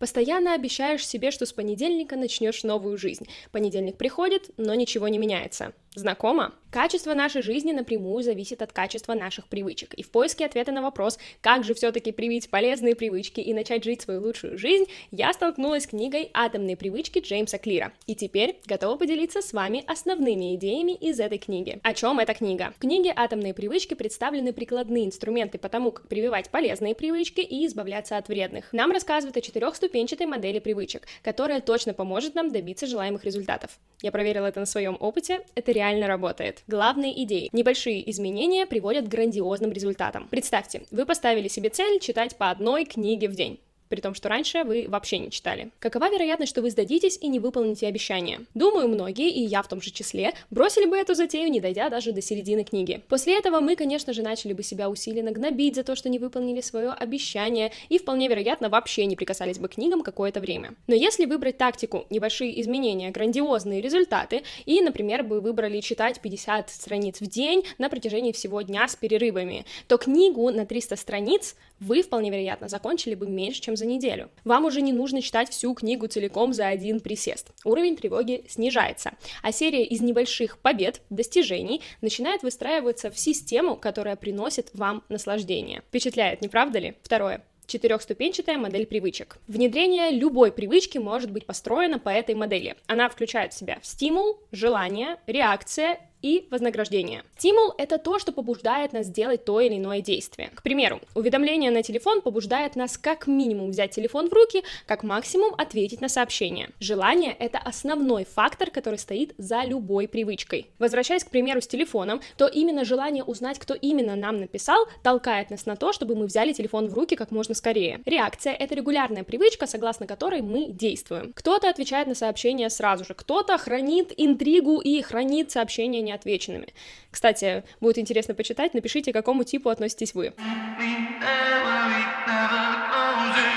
Постоянно обещаешь себе, что с понедельника начнешь новую жизнь. Понедельник приходит, но ничего не меняется. Знакомо? Качество нашей жизни напрямую зависит от качества наших привычек. И в поиске ответа на вопрос, как же все-таки привить полезные привычки и начать жить свою лучшую жизнь, я столкнулась с книгой «Атомные привычки» Джеймса Клира. И теперь готова поделиться с вами основными идеями из этой книги. О чем эта книга? В книге «Атомные привычки» представлены прикладные инструменты по тому, как прививать полезные привычки и избавляться от вредных. Нам рассказывают о 4-ступенчатой модели привычек, которая точно поможет нам добиться желаемых результатов. Я проверила это на своем опыте, это реально работает. Главные идеи. Небольшие изменения приводят к грандиозным результатам. Представьте, вы поставили себе цель читать по одной книге в день, при том, что раньше вы вообще не читали. Какова вероятность, что вы сдадитесь и не выполните обещание? Думаю, многие, и я в том же числе, бросили бы эту затею, не дойдя даже до середины книги. После этого мы, конечно же, начали бы себя усиленно гнобить за то, что не выполнили свое обещание, и вполне вероятно вообще не прикасались бы к книгам какое-то время. Но если выбрать тактику небольшие изменения, грандиозные результаты, и, например, бы выбрали читать 50 страниц в день на протяжении всего дня с перерывами, то книгу на 300 страниц вы, вполне вероятно, закончили бы меньше, чем за неделю. Вам уже не нужно читать всю книгу целиком за один присест. Уровень тревоги снижается, а серия из небольших побед, достижений начинает выстраиваться в систему, которая приносит вам наслаждение. Впечатляет, не правда ли? Второе. 4-ступенчатая модель привычек. Внедрение любой привычки может быть построено по этой модели. Она включает в себя стимул, желание, реакция и вознаграждение. Стимул — это то, что побуждает нас делать то или иное действие. К примеру, уведомление на телефон побуждает нас как минимум взять телефон в руки, как максимум ответить на сообщение. Желание — это основной фактор, который стоит за любой привычкой. Возвращаясь к примеру с телефоном, то именно желание узнать, кто именно нам написал, толкает нас на то, чтобы мы взяли телефон в руки как можно скорее. Реакция — это регулярная привычка, согласно которой мы действуем. Кто-то отвечает на сообщения сразу же, кто-то хранит интригу и хранит сообщения неотвеченными. Кстати, будет интересно почитать, напишите, к какому типу относитесь вы.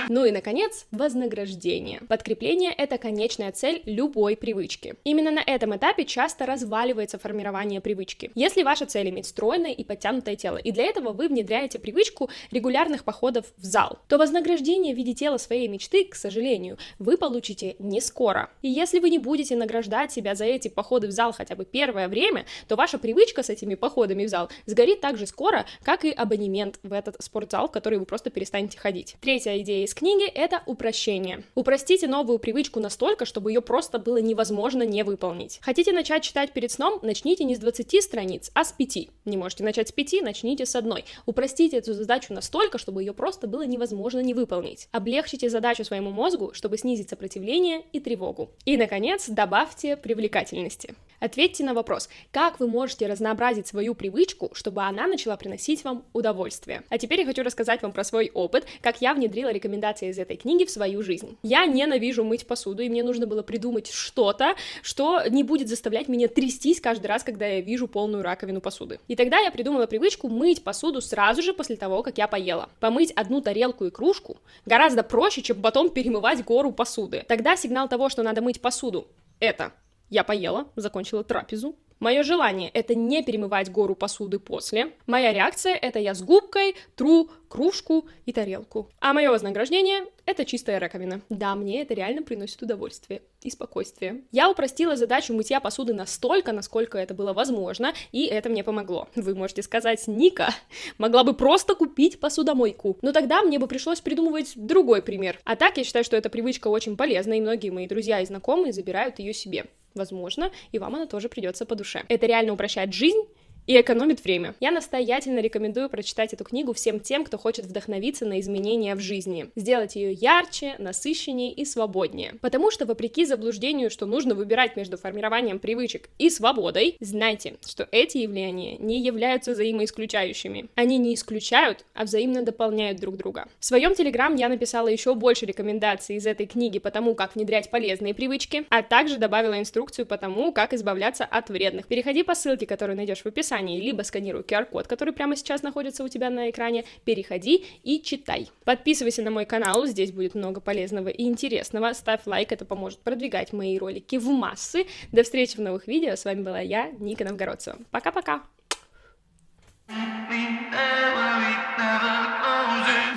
Ну и, наконец, вознаграждение. Подкрепление — это конечная цель любой привычки. Именно на этом этапе часто разваливается формирование привычки. Если ваша цель — иметь стройное и подтянутое тело, и для этого вы внедряете привычку регулярных походов в зал, то вознаграждение в виде тела своей мечты, к сожалению, вы получите не скоро. И если вы не будете награждать себя за эти походы в зал хотя бы первое время, то ваша привычка с этими походами в зал сгорит так же скоро, как и абонемент в этот спортзал, в который вы просто перестанете ходить. Третья идея из книги — это упрощение. Упростите новую привычку настолько, чтобы ее просто было невозможно не выполнить. Хотите начать читать перед сном? Начните не с 20 страниц, а с 5. Не можете начать с 5, начните с 1. Упростите эту задачу настолько, чтобы ее просто было невозможно не выполнить. Облегчите задачу своему мозгу, чтобы снизить сопротивление и тревогу. И, наконец, добавьте привлекательности. Ответьте на вопрос, как вы можете разнообразить свою привычку, чтобы она начала приносить вам удовольствие. А теперь я хочу рассказать вам про свой опыт, как я внедрила рекомендации из этой книги в свою жизнь. Я ненавижу мыть посуду, и мне нужно было придумать что-то, что не будет заставлять меня трястись каждый раз, когда я вижу полную раковину посуды. И тогда я придумала привычку мыть посуду сразу же после того, как я поела. Помыть одну тарелку и кружку гораздо проще, чем потом перемывать гору посуды. Тогда сигнал того, что надо мыть посуду, это: я поела, закончила трапезу. Мое желание — это не перемывать гору посуды после. Моя реакция — это я с губкой тру кружку и тарелку. А мое вознаграждение — это чистая раковина. Да, мне это реально приносит удовольствие и спокойствие. Я упростила задачу мытья посуды настолько, насколько это было возможно, и это мне помогло. Вы можете сказать: Ника могла бы просто купить посудомойку. Но тогда мне бы пришлось придумывать другой пример. А так я считаю, что эта привычка очень полезна, и многие мои друзья и знакомые забирают ее себе. Возможно, и вам она тоже придется по душе. Это реально упрощает жизнь и экономит время. Я настоятельно рекомендую прочитать эту книгу всем тем, кто хочет вдохновиться на изменения в жизни. Сделать ее ярче, насыщеннее и свободнее. Потому что, вопреки заблуждению, что нужно выбирать между формированием привычек и свободой, знайте, что эти явления не являются взаимоисключающими. Они не исключают, а взаимно дополняют друг друга. В своем телеграм я написала еще больше рекомендаций из этой книги по тому, как внедрять полезные привычки, а также добавила инструкцию по тому, как избавляться от вредных. Переходи по ссылке, которую найдешь в описании, либо сканируй QR-код, который прямо сейчас находится у тебя на экране, переходи и читай. Подписывайся на мой канал, здесь будет много полезного и интересного, ставь лайк, это поможет продвигать мои ролики в массы. До встречи в новых видео, с вами была я, Ника Новгородцева. Пока-пока!